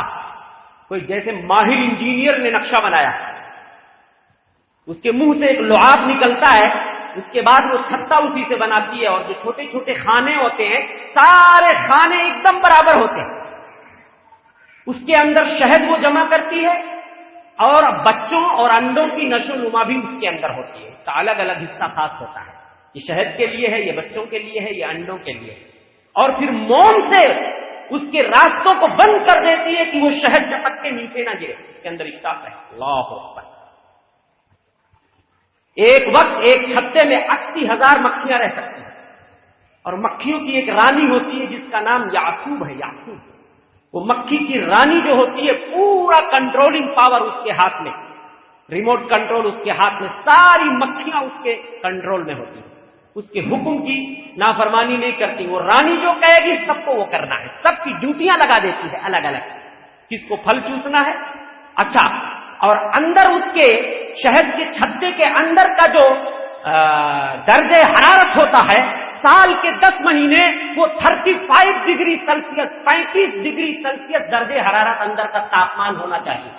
کوئی جیسے ماہر انجینئر نے نقشہ بنایا، اس کے منہ سے ایک لعاب نکلتا ہے، اس کے بعد وہ چھتا اسی سے بناتی ہے، اور جو چھوٹے چھوٹے خانے ہوتے ہیں سارے خانے ایک دم برابر ہوتے ہیں، اس کے اندر شہد وہ جمع کرتی ہے، اور بچوں اور انڈوں کی نشو نما بھی اس کے اندر ہوتی ہے، اس کا الگ الگ حصہ خاص ہوتا ہے، یہ شہد کے لیے ہے، یہ بچوں کے لیے ہے، یہ انڈوں کے لیے ہے، اور پھر موم سے اس کے راستوں کو بند کر دیتی ہے کہ وہ شہد ٹپک کے نیچے نہ گرے، اس کے اندر اسٹاف ہے۔ اللہ اکبر، ایک وقت ایک چھتے میں 80,000 مکھیاں رہ سکتی ہیں، اور مکھیوں کی ایک رانی ہوتی ہے جس کا نام یعقوب ہے، یعقوب، وہ مکھی کی رانی جو ہوتی ہے پورا کنٹرولنگ پاور اس کے ہاتھ میں، ریموٹ کنٹرول اس کے ہاتھ میں، ساری مکھیاں اس کے کنٹرول میں ہوتی ہیں، اس کے حکم کی نافرمانی نہیں کرتی. وہ رانی جو کہے گی سب کو وہ کرنا ہے, سب کی ڈیوٹیاں لگا دیتی ہے الگ الگ, کس کو پھل چوسنا ہے. اچھا, اور اندر اس کے شہد کے چھتے کے اندر کا جو درجہ حرارت ہوتا ہے, سال کے 10 مہینے وہ 35 ڈگری سیلسیس 35 ڈگری سیلسیس درجہ حرارت اندر کا تاپمان ہونا چاہیے,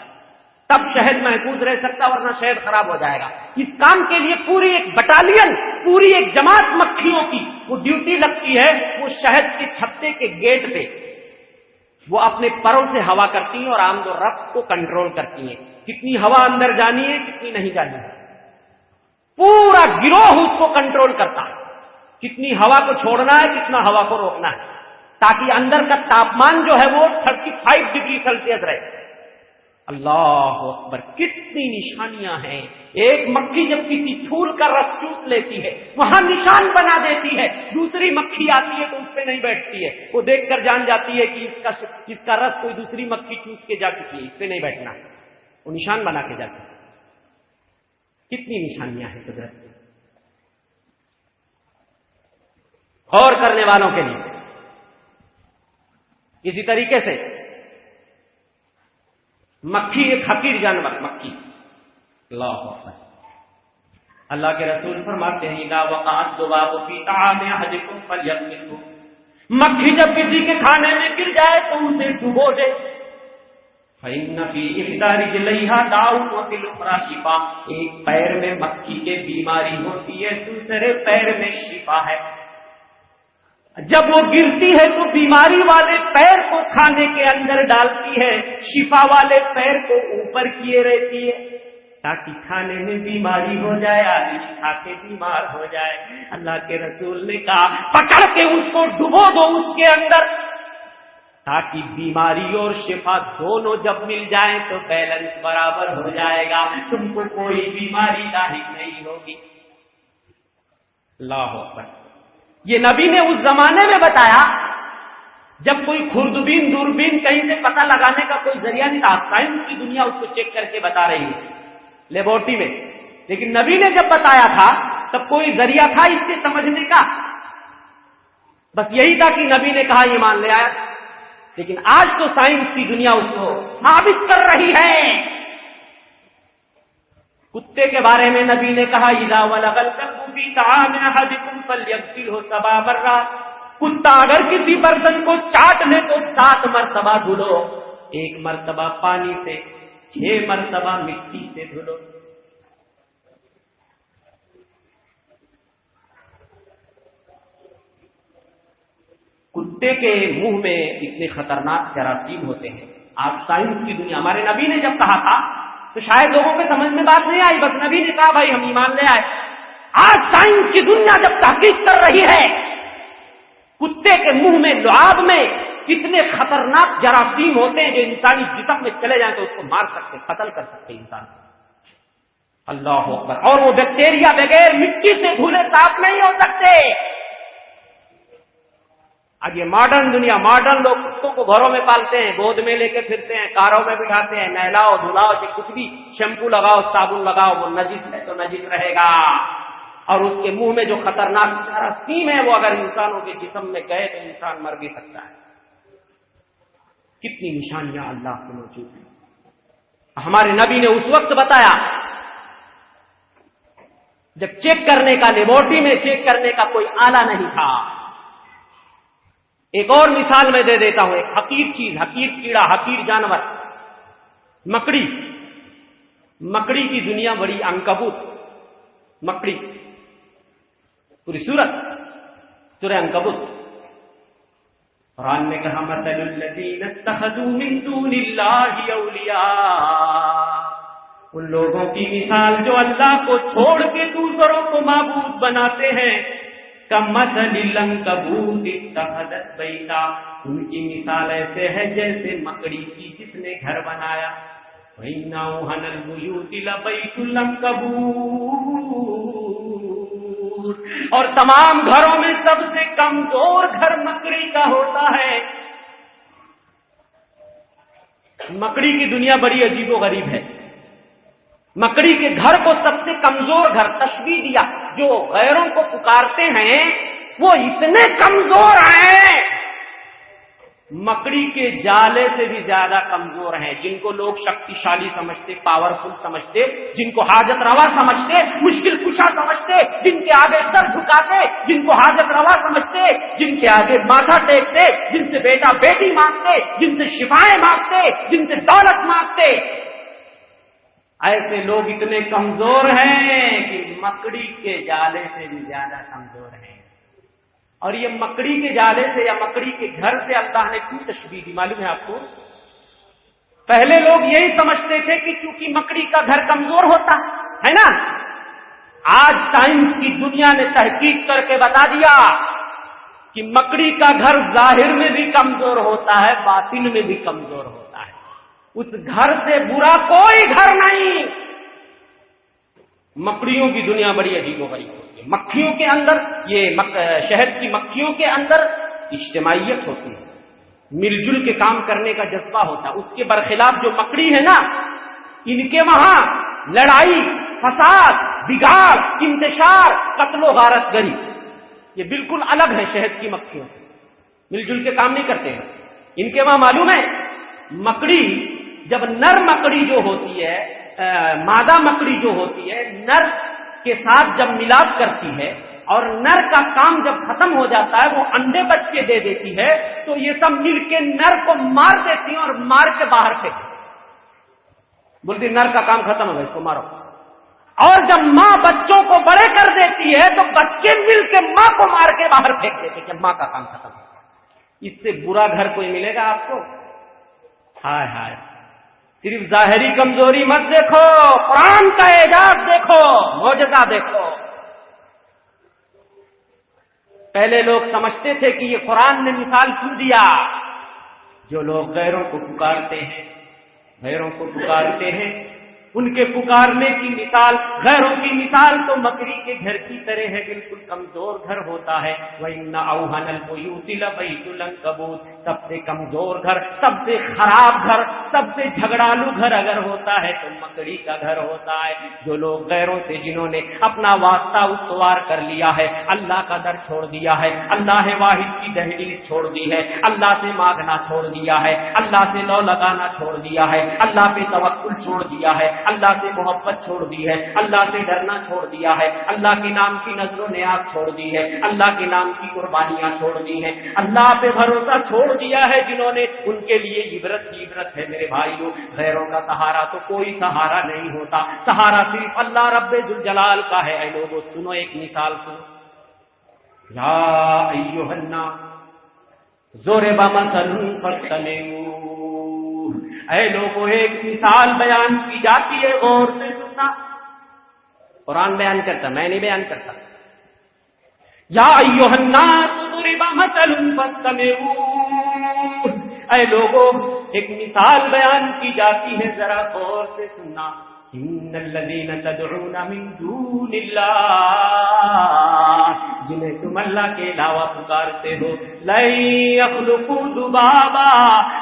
تب شہد محفوظ رہ سکتا, ورنہ شہد خراب ہو جائے گا. اس کام کے لیے پوری ایک بٹالین, پوری ایک جماعت مکھیوں کی وہ ڈیوٹی لگتی ہے. وہ شہد کے چھتے کے گیٹ پہ وہ اپنے پروں سے ہوا کرتی ہیں اور آمد و رفت کو کنٹرول کرتی ہیں, کتنی ہوا اندر جانی ہے کتنی نہیں جانی ہے. پورا گروہ اس کو کنٹرول کرتا ہے, کتنی ہوا کو چھوڑنا ہے کتنا ہوا کو روکنا ہے, تاکہ اندر کا تاپمان جو ہے وہ 35 ڈگری سیلسیس رہے. اللہ اکبر, کتنی نشانیاں ہیں. ایک مکھی جب کسی پھول کا رس چوس لیتی ہے وہاں نشان بنا دیتی ہے, دوسری مکھی آتی ہے تو اس پہ نہیں بیٹھتی ہے, وہ دیکھ کر جان جاتی ہے کہ اس کا رس کوئی دوسری مکھی چوس کے جا چکی ہے, اس پہ نہیں بیٹھنا, وہ نشان بنا کے جاتی ہے. کتنی نشانیاں ہیں قدرت کی, غور کرنے والوں کے لیے. اسی طریقے سے مکھی ایک حقیر جانور, مکھی, اللہ اکبر, اللہ کے رسول فرماتے ہیں اذا وقعت ذباب فی طعام احدکم فلیغمسه, مکھی جب کسی کے کھانے میں گر جائے تو اسے ڈبو دے. فإن فی احدى رجلیها داء وفی الاخرى شفاء, ایک پیر میں مکھی کے بیماری ہوتی ہے دوسرے پیر میں شفا ہے. جب وہ گرتی ہے تو بیماری والے پیر کو کھانے کے اندر ڈالتی ہے, شفا والے پیر کو اوپر کیے رہتی ہے تاکہ کھانے میں بیماری ہو جائے, آدمی کھا کے بیمار ہو جائے. اللہ کے رسول نے کہا پکڑ کے اس کو ڈبو دو اس کے اندر, تاکہ بیماری اور شفا دونوں جب مل جائیں تو بیلنس برابر ہو جائے گا, تم کو کوئی بیماری لاحق نہیں ہوگی. اللہ اکبر. یہ نبی نے اس زمانے میں بتایا جب کوئی خوردبین دوربین کہیں سے پتہ لگانے کا کوئی ذریعہ نہیں تھا. سائنس کی دنیا اس کو چیک کر کے بتا رہی ہے لیبورٹری میں, لیکن نبی نے جب بتایا تھا تب کوئی ذریعہ تھا اس سے سمجھنے کا, بس یہی تھا کہ نبی نے کہا یہ مان لے آیا. لیکن آج تو سائنس کی دنیا اس کو ثابت کر رہی ہے. کتے کے بارے میں نبی نے کہا اذا ولغ الكلب في طعام احدكم فليغسله 7 مرات, کتا اگر کسی برتن کو چاٹ لے تو 7 مرتبہ دھلو, 1 مرتبہ پانی سے, 6 مرتبہ مٹی سے دھلو. کتے کے منہ میں اتنے خطرناک جراثیم ہوتے ہیں. آج سائنس کی دنیا, ہمارے نبی نے جب کہا تھا تو شاید لوگوں کے سمجھ میں بات نہیں آئی, بس نبی نے کہا بھائی ہم ایمان لے آئے. آج سائنس کی دنیا جب تحقیق کر رہی ہے کتے کے منہ میں, لعاب میں کتنے خطرناک جراثیم ہوتے ہیں جو انسانی جسم میں چلے جائیں تو اس کو مار سکتے, قتل کر سکتے انسان کو. اللہ اکبر. اور وہ بیکٹیریا بغیر مٹی سے دھلے صاف نہیں ہو سکتے. اب یہ ماڈرن دنیا, ماڈرن لوگ کتوں کو گھروں میں پالتے ہیں, گود میں لے کے پھرتے ہیں, کاروں میں بٹھاتے ہیں, نہلاؤ دھلاؤ, کچھ بھی شیمپو لگاؤ صابن لگاؤ, وہ نجس ہے تو نجس رہے گا. اور اس کے منہ میں جو خطرناک جراثیم ہے وہ اگر انسانوں کے جسم میں گئے تو انسان مر بھی سکتا ہے. کتنی نشانیاں اللہ کی موجود ہیں. ہمارے نبی نے اس وقت بتایا جب چیک کرنے کا, لیبورٹری میں چیک کرنے کا کوئی آلہ نہیں تھا. ایک اور مثال میں دے دیتا ہوں, ایک حقیر چیز, حقیر کیڑا, حقیر جانور, مکڑی. مکڑی کی دنیا بڑی, عنکبوت, مکڑی, پوری سورت سورہ عنکبوت. قرآن نے کہا مثل الذین اتخذوا من دون اللہ اولیاء, ان لوگوں کی مثال جو اللہ کو چھوڑ کے دوسروں کو معبود بناتے ہیں, کمثل العنکبوت اتخذت بیتا, ان کی مثال ایسے ہے جیسے مکڑی کی جس نے گھر بنایا. وَإِنَّ أَوْهَنَ الْبُيُوتِ لَبَيْتُ الْعَنكَبُوتِ, اور تمام گھروں میں سب سے کمزور گھر مکڑی کا ہوتا ہے. مکڑی کی دنیا بڑی عجیب و غریب ہے. مکڑی کے گھر کو سب سے کمزور گھر تشبیہ دیا, جو غیروں کو پکارتے ہیں وہ اتنے کمزور ہیں، مکڑی کے جالے سے بھی زیادہ کمزور ہیں، جن کو لوگ شکتیشالی سمجھتے، پاورفل سمجھتے، جن کو حاجت روا سمجھتے، مشکل کشا سمجھتے، جن کے آگے سر جھکاتے، جن کو حاجت روا سمجھتے، جن کے آگے ماتھا ٹیکتے، جن سے بیٹا بیٹی مانگتے، جن سے شفائیں مانگتے، جن سے دولت مانگتے، ایسے لوگ اتنے کمزور ہیں کہ مکڑی کے جالے سے بھی زیادہ کمزور ہیں۔ اور یہ مکڑی کے جالے سے یا مکڑی کے گھر سے اللہ نے کیوں تشبیہ دی معلوم ہے آپ کو؟ پہلے لوگ یہی سمجھتے تھے کہ کیونکہ مکڑی کا گھر کمزور ہوتا ہے نا، آج سائنس کی دنیا نے تحقیق کر کے بتا دیا کہ مکڑی کا گھر ظاہر میں بھی کمزور ہوتا ہے، باطن میں بھی کمزور ہوتا ہے، اس گھر سے برا کوئی گھر نہیں۔ مکڑیوں کی دنیا بڑی عجیب و غریب ہوتی ہے، مکھیوں کے اندر، یہ شہد کی مکھیوں کے اندر اجتماعیت ہوتی ہے، مل جل کے کام کرنے کا جذبہ ہوتا ہے، اس کے برخلاف جو مکڑی ہے نا، ان کے وہاں لڑائی، فساد، بگاڑ، انتشار، قتل و غارت گری، یہ بالکل الگ ہے شہد کی مکھیوں سے، مل جل کے کام نہیں کرتے ہیں۔ ان کے وہاں معلوم ہے مکڑی جب نر مکڑی جو ہوتی ہے، مادہ مکڑی جو ہوتی ہے، نر کے ساتھ جب ملاپ کرتی ہے اور نر کا کام جب ختم ہو جاتا ہے، وہ انڈے بچے دے دیتی ہے، تو یہ سب مل کے نر کو مار دیتی ہیں اور مار کے باہر پھینک دیتی، بولتی نر کا کام ختم ہو گیا، اس کو مارو۔ اور جب ماں بچوں کو بڑے کر دیتی ہے تو بچے مل کے ماں کو مار کے باہر پھینک دیتے کہ ماں کا کام ختم ہو گیا۔ اس سے برا گھر کوئی ملے گا آپ کو؟ ہائے ہائے، صرف ظاہری کمزوری مت دیکھو، قرآن کا اعجاز دیکھو، معجزہ دیکھو۔ پہلے لوگ سمجھتے تھے کہ یہ قرآن نے مثال کیوں دیا؟ جو لوگ غیروں کو پکارتے ہیں، غیروں کو پکارتے ہیں، ان کے پکارنے کی مثال، غیروں کی مثال تو مکڑی کے گھر کی طرح ہے، بالکل کمزور گھر ہوتا ہے۔ وَإِنَّ أَوْهَنَ الْبُيُوتِ لَبَيْتُ الْعَنكَبُوتِ، سب سے کمزور گھر، سب سے خراب گھر، سب سے جھگڑالو گھر اگر ہوتا ہے تو مکڑی کا گھر ہوتا ہے۔ جو لوگ غیروں سے، جنہوں نے اپنا واسطہ استوار کر لیا ہے، اللہ کا در چھوڑ دیا ہے، اللہ واحد کی دہلیز چھوڑ دی ہے، اللہ سے مانگنا چھوڑ دیا ہے، اللہ سے لو لگانا چھوڑ دیا ہے، اللہ پہ توکل چھوڑ دیا ہے، اللہ سے محبت چھوڑ دی ہے، اللہ سے ڈرنا چھوڑ دیا ہے، اللہ کے نام کی نظر و نیاز چھوڑ دی ہے، اللہ کے نام کی قربانیاں چھوڑ دی ہیں، اللہ پہ بھروسہ چھوڑ دیا ہے جنہوں نے، ان کے لیے عبرت کی عبرت ہے میرے بھائیوں۔ غیروں کا سہارا تو کوئی سہارا نہیں ہوتا، سہارا صرف اللہ رب ذوالجلال کا ہے۔ اے لوگوں سنو، ایک مثال سنو۔ یا ایھا الناس ضرب مثل فاستمعوا، اے لوگوں ایک مثال بیان کی جاتی ہے، غور سے سننا۔ قرآن بیان کرتا، میں نہیں بیان کرتا۔ یا ایھا الناس ضرب مثل فاستمعوا، اے لوگوں ایک مثال بیان کی جاتی ہے، ذرا غور سے سننا۔ ان الذین تدعون من دون اللہ، جنہیں تم اللہ کے علاوہ پکارتے ہو، لن یخلقوا ذبابا،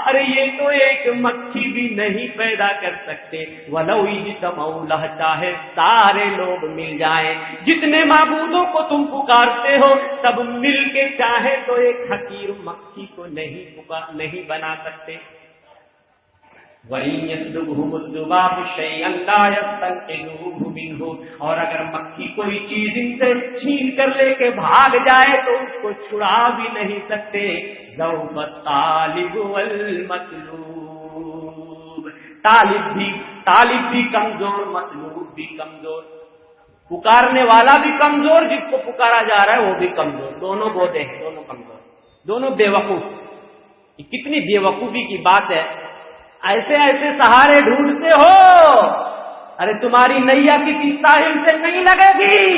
ارے یہ تو ایک مکھی بھی نہیں پیدا کر سکتے، ولو اجتمعوا لہ، چاہے سارے لوگ مل جائیں، جتنے معبودوں کو تم پکارتے ہو سب مل کے چاہے تو ایک حقیر مکھی کو نہیں بنا سکتے۔ وَإِن يَسْلُبْهُمُ الذُّبَابُ شَيْئًا لَّا يَسْتَنقِذُوهُ مِنْهُ، اور اگر مکھی کوئی چیز ان سے چھین کر لے کے بھاگ جائے تو اس کو چھڑا بھی نہیں سکتے۔ ضَعُفَ الطَّالِبُ وَالْمَطْلُوبُ، طالب بھی کمزور، مطلوب بھی کمزور، پکارنے والا بھی کمزور، جس کو پکارا جا رہا ہے وہ بھی کمزور، دونوں بودے ہیں، دونوں کمزور، دونوں بے وقوف۔ یہ کتنی بے وقوفی کی بات ہے، ایسے ایسے سہارے ڈھونڈتے ہو، ارے تمہاری نیا کسی ساحل سے نہیں لگے گی،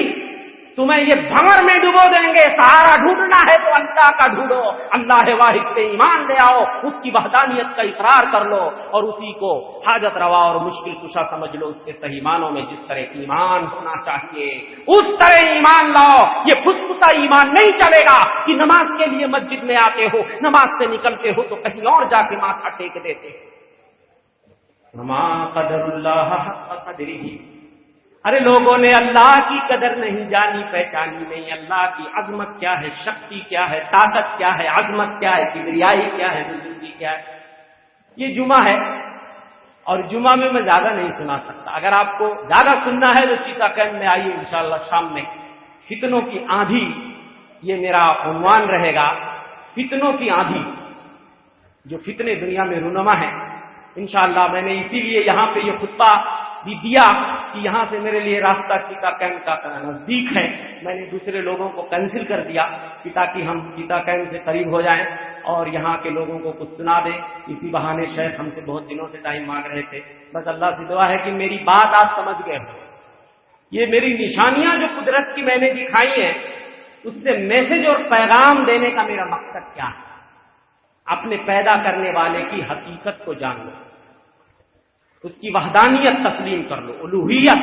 تمہیں یہ بھنور میں ڈبو دیں گے۔ سہارا ڈھونڈنا ہے تو اللہ کا ڈھونڈو، اللہ واحد پہ ایمان لے آؤ، اس کی وحدانیت کا اقرار کر لو اور اسی کو حاجت روا اور مشکل کشا سمجھ لو۔ اس کے صحیح معنوں میں جس طرح ایمان ہونا چاہیے اس طرح ایمان لاؤ۔ یہ پھسپھسا ایمان نہیں چلے گا کہ نماز کے لیے مسجد میں آتے ہو، نماز سے نکلتے ہو تو کہیں اور جا کے ماتھا ٹیک دیتے۔ وما قدر اللہ حق قدرہ، ارے لوگوں نے اللہ کی قدر نہیں جانی پہچانی نہیں، اللہ کی عظمت کیا ہے، شکتی کیا ہے، طاقت کیا ہے، عظمت کیا ہے، کبریائی کیا ہے، بزرگی کیا ہے۔ یہ جمعہ ہے اور جمعہ میں زیادہ نہیں سنا سکتا، اگر آپ کو زیادہ سننا ہے تو چیتا کیمپ میں آئیے انشاءاللہ شام میں۔ فتنوں کی آندھی، یہ میرا عنوان رہے گا، فتنوں کی آندھی، جو فتنے دنیا میں رونما ہیں۔ انشاءاللہ میں نے اسی لیے یہاں پہ یہ خطبہ بھی دیا کہ یہاں سے میرے لیے راستہ چیتا کیمپ کا نزدیک ہے، میں نے دوسرے لوگوں کو کینسل کر دیا کہ تاکہ ہم چیتا کیمپ سے قریب ہو جائیں اور یہاں کے لوگوں کو کچھ سنا دیں۔ اسی بہانے شیخ ہم سے بہت دنوں سے ٹائم مانگ رہے تھے، بس اللہ سے دعا ہے کہ میری بات آپ سمجھ گئے ہو۔ یہ میری نشانیاں جو قدرت کی میں نے دکھائی ہیں، اس سے میسج اور پیغام دینے کا میرا مقصد کیا ہے؟ اپنے پیدا کرنے والے کی حقیقت کو جان لو، اس کی وحدانیت تسلیم کر لو، الوہیت،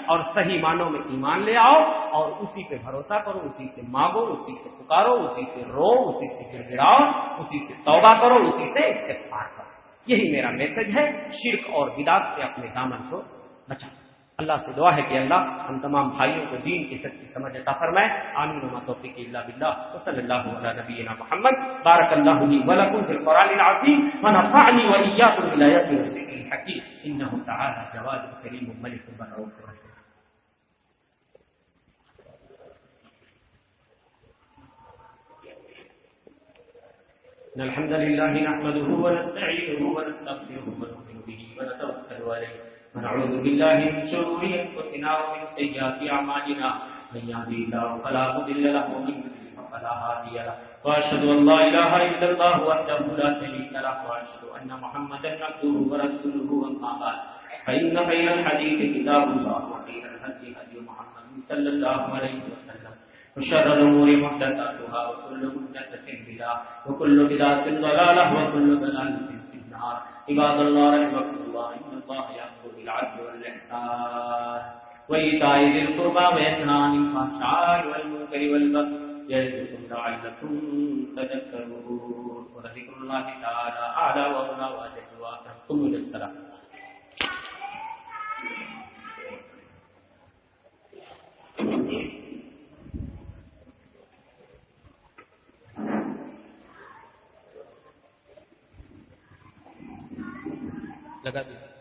اور صحیح معنوں میں ایمان لے آؤ اور اسی پہ بھروسہ کرو، اسی سے مانگو، اسی سے پکارو، اسی سے رو، اسی سے گر گراؤ، اسی سے توبہ کرو، اسی سے استغفار کرو۔ یہی میرا میسج ہے، شرک اور بدعت سے اپنے دامن کو بچاؤ۔ اللہ سے دعا ہے کہ اللہ ہم تمام بھائیوں کو دین کی سچی سمجھ عطا فرمائے۔ آمین وما توفیق الا باللہ وصلی اللہ علی نبینا محمد۔ بارک اللہ لی ولکم فی القرآن العظیم ونفعنی وإیاکم بالآیات والذکر الحکیم انہ تعالی جواد کریم ملک رؤوف رحیم۔ الحمد لله نحمده ونستعينه ونستغفره ونؤمن به ونتوكل عليه ونعوذ بالله من شرور انفسنا ومن سيئات اعمالنا من يهده الله فلا مضل له ومن يضلل فلا هادي له واشهد ان لا اله الا الله وحده لا شريك له واشهد ان محمدا عبده ورسوله اما بعد فان خير الحديث كتاب الله وخير الهدي هدي محمد صلى الله عليه وسلم وشر الأمور محدثاتها وكل محدثة بدعة وكل بدعة ضلالة وكل ضلالة في النار۔ عباد الله رحمكم الله، إن الله يأمر بالعدل والإحسان وإيتاء ذي القربى وينهى عن الفحشاء والمنكر والبغي يعظكم لعلكم تذكرون، وذكر الله تعالى أعلى وأولى وأجل وأكرم۔ قوموا إلى الصلاة۔ لگا دیا۔